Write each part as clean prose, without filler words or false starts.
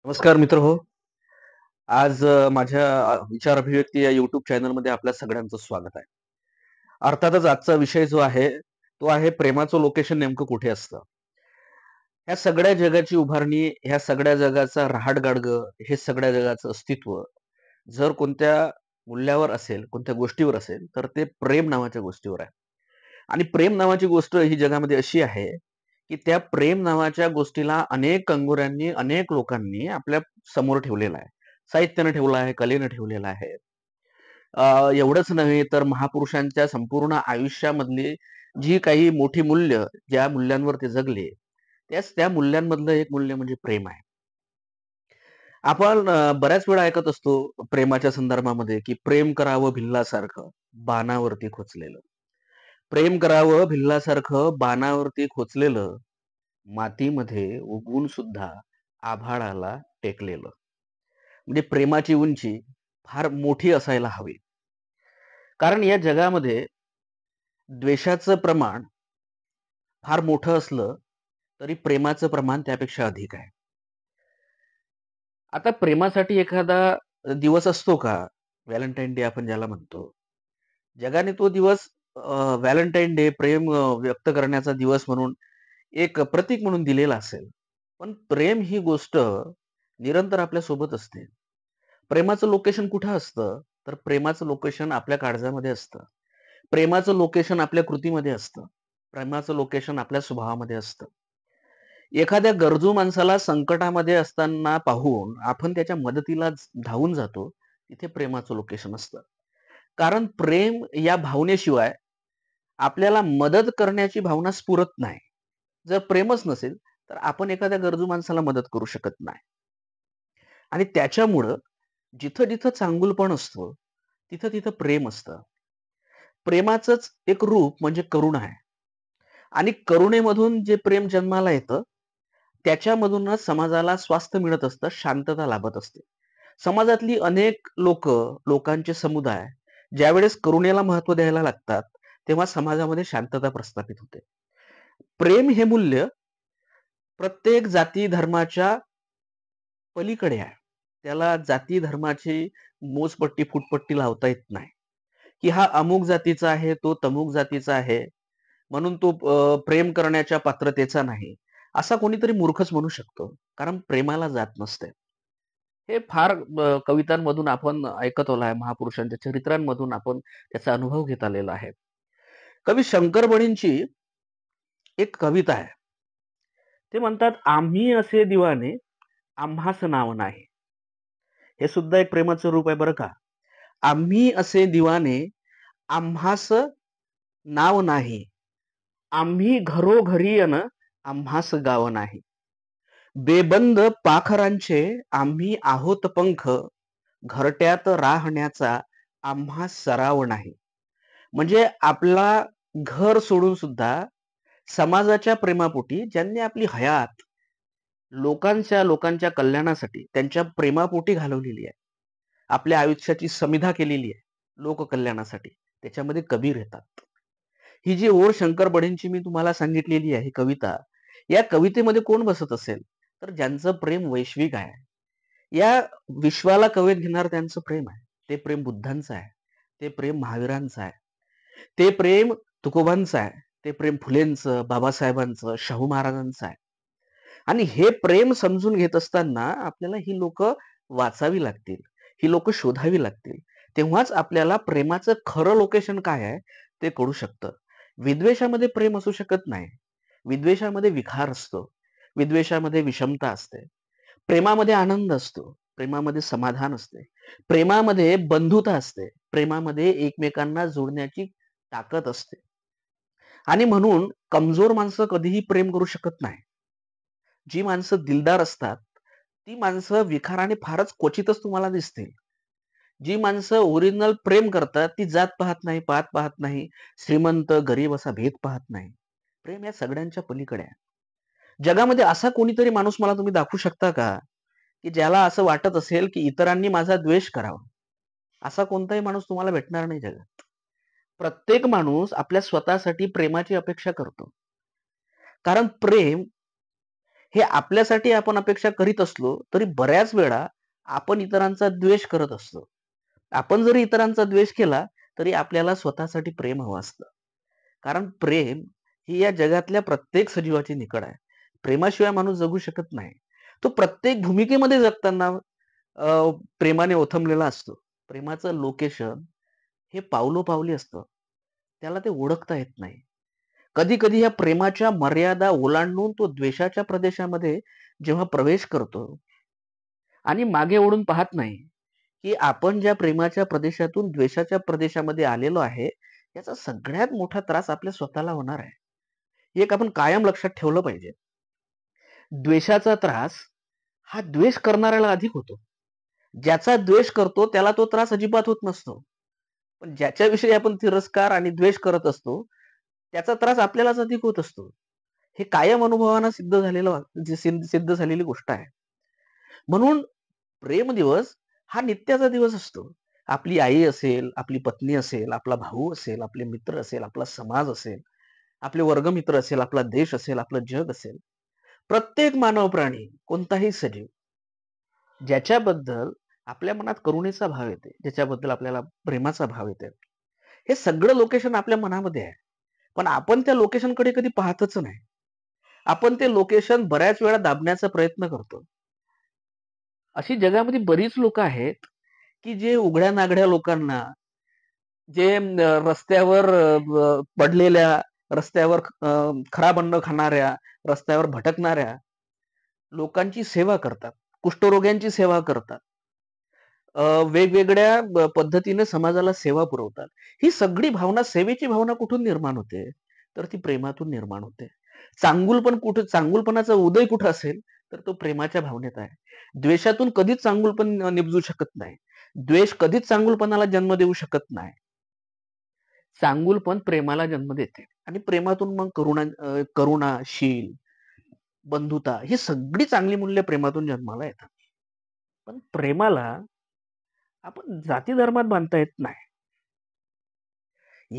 नमस्कार मित्र हो. आज माझ्या विचार अभिव्यक्ती या YouTube चॅनलमध्ये आपल्या सगळ्यांचं स्वागत आहे. अर्थातच आजचा विषय जो आहे, तो आहे प्रेमाचं लोकेशन नेमकं कुठे असतं? ह्या सगळ्या जगाची उभारणी, ह्या सगळ्या जगाचा रहाट-गाडगं, हे सगळ्या जगाचं अस्तित्व जर कोणत्या मूल्यावर असेल, कोणत्या गोष्टीवर असेल, तर ते प्रेम नावाच्या गोष्टीवर आहे. आणि प्रेम नावाची गोष्ट ही जगामध्ये अशी आहे, की त्या प्रेम नावाच्या गोष्टीला अनेक कंगोऱ्यांनी, अनेक लोकांनी आपल्या समोर ठेवलेलं आहे. साहित्यानं ठेवलं आहे, कलेनं ठेवलेलं आहे. एवढंच नव्हे तर महापुरुषांच्या संपूर्ण आयुष्यामधली जी काही मोठी मूल्य, ज्या मूल्यांवर ते जगले, त्या मूल्यांमधलं एक मूल्य म्हणजे प्रेम आहे. आपण बऱ्याच वेळा ऐकत असतो प्रेमाच्या संदर्भामध्ये, की प्रेम करावं भिल्लासारखं बाणावरती खोचलेलं. प्रेम करावं भिल्लासारखं बाणावरती खोचलेलं, मातीमध्ये उगवून सुद्धा आभाळाला टेकलेलं. म्हणजे प्रेमाची उंची फार मोठी असायला हवी. कारण या जगामध्ये द्वेषाचं प्रमाण फार मोठं असलं, तरी प्रेमाचं प्रमाण त्यापेक्षा अधिक आहे. आता प्रेमासाठी एखादा दिवस असतो का? व्हॅलेंटाईन डे आपण ज्याला म्हणतो. जगाने तो दिवस व्हॅलेंटाईन डे प्रेम व्यक्त करण्याचा दिवस म्हणून एक प्रतीक म्हणून दिलेला असेल. पण प्रेम ही गोष्ट निरंतर आपल्या सोबत असते. प्रेमाचं लोकेशन कुठं असतं? तर प्रेमाचं लोकेशन आपल्या काळजामध्ये असतं. प्रेमाचं लोकेशन आपल्या कृतीमध्ये असतं. प्रेमाचं लोकेशन आपल्या स्वभावामध्ये असतं. एखाद्या गरजू माणसाला संकटामध्ये असताना पाहून आपण त्याच्या मदतीला धावून जातो. तिथे प्रेमाचं लोकेशन असतं. कारण प्रेम या भावनेशिवाय आपल्याला मदत करण्याची भावना स्फुरत नाही. जर प्रेमच नसेल, तर आपण एखाद्या गरजू माणसाला मदत करू शकत नाही. आणि त्याच्यामुळं जिथं-जिथं चांगुलपण असतं, तिथं-तिथं प्रेम असतं. प्रेमाचंच एक रूप म्हणजे करुणा आहे. आणि करुणेमधून जे प्रेम जन्माला येतं, त्याच्यामधूनच समाजाला स्वास्थ्य मिळत असतं, शांतता लाभत असते. समाजातली अनेक लोकांचे समुदाय ज्यावेळेस करुणेला महत्त्व द्यायला लागतात, तेव्हा समाजामध्ये शांतता प्रस्थापित होते. प्रेम हे मूल्य प्रत्येक जाती धर्माच्या पलीकडे आहे. त्याला जाती धर्माची मोजपट्टी, फुटपट्टी लावता येत नाही, की हा अमुक जातीचा आहे, तो तमुक जातीचा आहे. म्हणून तो प्रेम करण्याच्या पात्रतेचा नाही. असा कोणीतरी मूर्खच म्हणू शकतो. कारण प्रेमाला जात नसते. हे फार कवितांमधून आपण ऐकत आलो आहे. महापुरुषांच्या चरित्रांमधून आपण त्याचा अनुभव घेत आलेला आहे. कवी शंकर बळींची एक कविता आहे. ते म्हणतात, "आम्ही असे दिवाने, आम्हास नाव नाही." हे सुद्धा एक प्रेमाचं रूप आहे बरं का. आम्ही असे दिवाने, आम्हास नाव नाही. आम्ही घरोघरी अन आम्हास गाव नाही. बेबंद पाखरांचे आम्ही आहोत पंख, घरट्यात राहण्याचा आम्हा सराव नाही. म्हणजे आपला घर सोडून सुद्धा समाजाच्या प्रेमापोटी ज्यांनी आपली हयात लोकांच्या कल्याणासाठी त्यांच्या प्रेमापोटी घालवलेली आहे. आपल्या आयुष्याची समिधा केलेली आहे लोककल्याणासाठी. त्याच्यामध्ये कबीर येतात. ही जी ओळ शंकर बढेंची मी तुम्हाला सांगितलेली आहे ही कविता, या कवितेमध्ये कोण बसत असेल? तर ज्यांचं प्रेम वैश्विक आहे. या विश्वाला कवेत घेणार त्यांचं प्रेम आहे. ते प्रेम बुद्धांचं आहे. ते प्रेम महावीरांचं आहे. ते प्रेम तुकोबांचं आहे. ते प्रेम फुलेंचं, बाबासाहेबांचं, शाहू महाराजांचं आहे. आणि हे प्रेम समजून घेत असताना आपल्याला ही लोकं वाचावी लागतील. ही लोकं शोधावी लागतील. तेव्हाच आपल्याला प्रेमाचं खरं लोकेशन काय आहे ते कळू शकतं. विद्वेषामध्ये प्रेम असू शकत नाही. विद्वेषामध्ये विखार असतो. विद्वेषामध्ये विषमता असते. प्रेमामध्ये आनंद असतो. प्रेमामध्ये समाधान असते. प्रेमामध्ये बंधुता असते. प्रेमामध्ये एकमेकांना जोडण्याची ताकद असते. आणि म्हणून कमजोर माणसं कधीही प्रेम करू शकत नाही. जी माणसं दिलदार असतात, ती माणसं विखाराने फारच क्वचितच तुम्हाला दिसतील. जी माणसं ओरिजिनल प्रेम करतात, ती जात पाहत नाही, पात पाहत नाही, श्रीमंत, गरीब असा भेद पाहत नाही. प्रेम या सगळ्यांच्या पलीकडे आहे. जगामध्ये असा कोणीतरी माणूस मला तुम्ही दाखवू शकता का, की ज्याला असं वाटत असेल, की इतरांनी माझा द्वेष करावा? असा कोणताही माणूस तुम्हाला भेटणार नाही जगात. प्रत्येक माणूस आपल्या स्वतःसाठी प्रेमाची अपेक्षा करतो. कारण प्रेम हे आपल्यासाठी आपण अपेक्षा करीत असलो तरी बऱ्याच वेळा आपण इतरांचा द्वेष करत असतो. आपण जरी इतरांचा द्वेष केला तरी आपल्याला स्वतःसाठी प्रेम हवं असतं. कारण प्रेम ही या जगातल्या प्रत्येक सजीवाची निकड आहे. प्रेमाशिवाय माणूस जगू शकत नाही. तो प्रत्येक भूमिकेमध्ये जगताना प्रेमाने ओथंबलेला असतो. प्रेमाचं लोकेशन हे पावलोपावली असतं. त्याला ते ओळखता येत नाही. कधी-कधी या प्रेमाच्या मर्यादा ओलांडून तो द्वेषाच्या प्रदेशामध्ये जेव्हा प्रवेश करतो आणि मागे वळून पाहत नाही, की आपण ज्या प्रेमाच्या प्रदेशातून द्वेषाच्या प्रदेशामध्ये आलेलो आहे, याचा सगळ्यात मोठा त्रास आपल्या स्वतःला होणार आहे. हे एक आपण कायम लक्षात ठेवलं पाहिजे. द्वेषाचा त्रास हा द्वेष करणाऱ्याला अधिक होतो. ज्याचा द्वेष करतो त्याला तो त्रास अजिबात होत नसतो. पण ज्याच्याविषयी आपण तिरस्कार आणि द्वेष करत असतो, त्याचा त्रास आपल्यालाच अधिक होत असतो. हे कायम अनुभवानं सिद्ध झालेली गोष्ट आहे. म्हणून प्रेम दिवस हा नित्याचा दिवस असतो. आपली आई असेल, आपली पत्नी असेल, आपला भाऊ असेल, आपले मित्र असेल, आपला समाज असेल, आपले वर्गमित्र असेल, आपला देश असेल, आपलं जग असेल. प्रत्येक मानव प्राणी, कोणताही सजीव ज्याच्याबद्दल आपल्या मनात करुणेचा भाव येते, ज्याच्याबद्दल आपल्याला प्रेमाचा भाव येते, हे सगळं लोकेशन आपल्या मनामध्ये आहे. पण आपण त्या लोकेशनकडे कधी पाहतच नाही. आपण ते लोकेशन बऱ्याच वेळा दाबण्याचा प्रयत्न करतो. अशी जगामध्ये बरीच लोकं आहेत, की जे उघड्या-नागड्या लोकांना, जे रस्त्यावर पडलेल्या, रस्त्यावर खराब अन्न खाणाऱ्या, रस्त्यावर भटकणाऱ्या लोकांची सेवा करतात. कुष्ठरोग्यांची सेवा करतात. वेगवेगळ्या पद्धतीने समाजाला सेवा पुरवतात. ही सगळी भावना, सेवेची भावना कुठून निर्माण होते? तर ती प्रेमातून निर्माण होते. चांगुलपणाचा उदय कुठं असेल, तर तो प्रेमाच्या भावनेत आहे. द्वेषातून कधीच चांगुलपण निपजू शकत नाही. द्वेष कधीच चांगुलपणाला जन्म देऊ शकत नाही. चांगुलपण प्रेमाला जन्म देते आणि प्रेमातून मग करुणा, शील, बंधुता ही सगळी चांगली मूल्य प्रेमातून जन्माला येतात. पण प्रेमाला आपण जाती धर्मात बांधता येत नाही.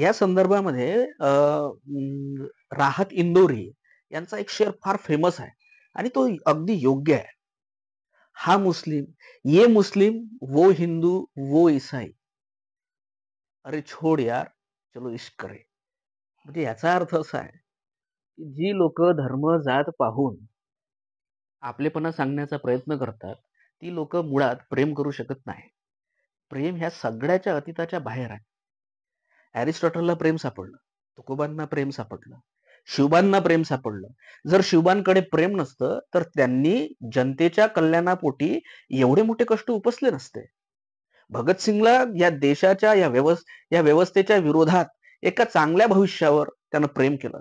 या संदर्भामध्ये राहत इंदोरी यांचा एक शेर फार फेमस आहे आणि तो अगदी योग्य आहे. हा मुस्लिम, ये मुस्लिम, वो हिंदू, वो ईसाई. अरे छोड यार, चलो इश्क करे. म्हणजे याचा अर्थ असा आहे, की जी लोक धर्म, जात पाहून आपलेपणा सांगण्याचा प्रयत्न करतात, ती लोक मुळात प्रेम करू शकत नाही. प्रेम ह्या सगळ्याच्या अतीताच्या बाहेर आहे. अरिस्टॉटलला प्रेम सापडलं, तुकोबांना प्रेम सापडलं, शिवबांना प्रेम सापडलं. जर शिवबांकडे प्रेम नसतं, तर त्यांनी जनतेच्या कल्याणापोटी एवढे मोठे कष्ट उपसले नसते. भगतसिंगला या देशाच्या या व्यवस्थेच्या विरोधात एका चांगल्या भविष्यावर त्यानं प्रेम केलं.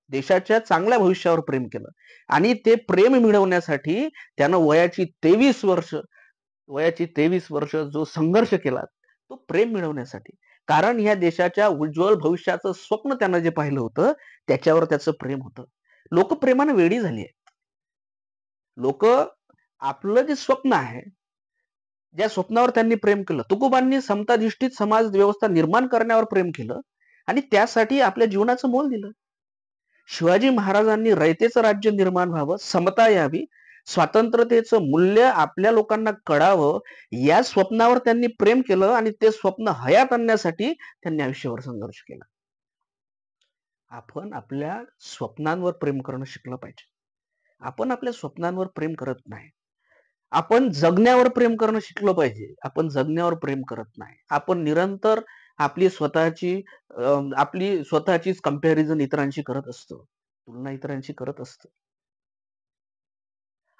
देशाच्या चांगल्या भविष्यावर प्रेम केलं आणि ते प्रेम मिळवण्यासाठी त्यानं वयाची 23 वर्ष जो संघर्ष केला, तो प्रेम मिळवण्यासाठी. कारण ह्या देशाच्या उज्ज्वल भविष्याचं स्वप्न त्यानं जे पाहिलं होतं, त्याच्यावर त्याचं प्रेम होतं. लोक प्रेमानं वेडी झाली आहेत. लोक आपलं जे स्वप्न आहे, ज्या स्वप्नावर त्यांनी प्रेम केलं, तुकोबांनी समताधिष्ठित समाज व्यवस्था निर्माण करण्यावर प्रेम केलं आणि त्यासाठी आपल्या जीवनाचं मोल दिलं. शिवाजी महाराजांनी रयतेचं राज्य निर्माण व्हावं, समता यावी, स्वातंत्र्यतेचं मूल्य आपल्या लोकांना कळावं, या स्वप्नावर त्यांनी प्रेम केलं आणि ते स्वप्न हयात आणण्यासाठी त्यांनी आयुष्यभर संघर्ष केला. आपण आपल्या स्वप्नांवर प्रेम करणं शिकलं पाहिजे. आपण आपल्या स्वप्नांवर प्रेम करत नाही. आपण जगण्यावर प्रेम करणं शिकलं पाहिजे. आपण जगण्यावर प्रेम करत नाही. आपण निरंतर आपली स्वतःची आपली स्वतःचीच कंपॅरिझन इतरांशी करत असतो. तुलना इतरांशी करत असतो.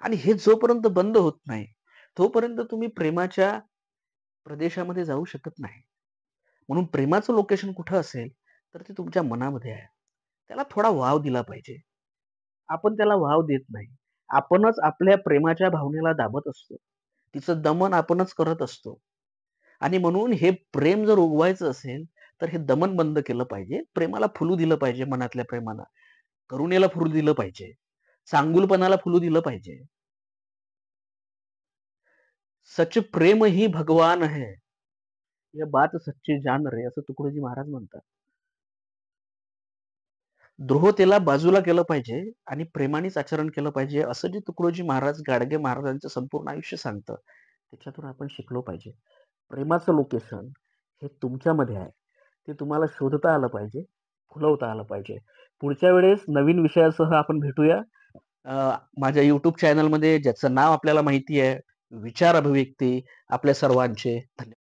आणि हे जोपर्यंत बंद होत नाही, तोपर्यंत तुम्ही प्रेमाच्या प्रदेशामध्ये जाऊ शकत नाही. म्हणून प्रेमाचं लोकेशन कुठं असेल, तर ते तुमच्या मनामध्ये आहे. त्याला थोडा वाव दिला पाहिजे. आपण त्याला वाव देत नाही. आपणच आपल्या प्रेमाच्या भावनेला दाबत असतो. तिचं दमन आपणच करत असतो. आणि म्हणून हे प्रेम जर उगवायचं असेल, तर हे दमन बंद केलं पाहिजे. प्रेमाला फुलू दिलं पाहिजे मनातल्या प्रेमाला. करुणेला फुलू दिलं पाहिजे. चांगुलपणाला फुलू दिलं पाहिजे. सच प्रेम ही भगवान है. ये बात सच्ची जान रे, असं तुकडोजी महाराज म्हणतात. द्रोहतेला बाजूला केलं पाहिजे आणि प्रेमानेच आचरण केलं पाहिजे, असं जे तुकडोजी महाराज, गाडगे महाराजांचं संपूर्ण आयुष्य सांगतं, त्याच्यातून आपण शिकलो पाहिजे. प्रेमाचं लोकेशन हे तुमच्यामध्ये आहे. ते तुम्हाला शोधता आलं पाहिजे, फुलवता आलं पाहिजे. पुढच्या वेळेस नवीन विषयासह आपण भेटूया. माझ्या YouTube चॅनलमध्ये ज्याचं नाव आपल्याला माहिती आहे, विचार अभिव्यक्ती, आपल्या सर्वांचे धन्यवाद.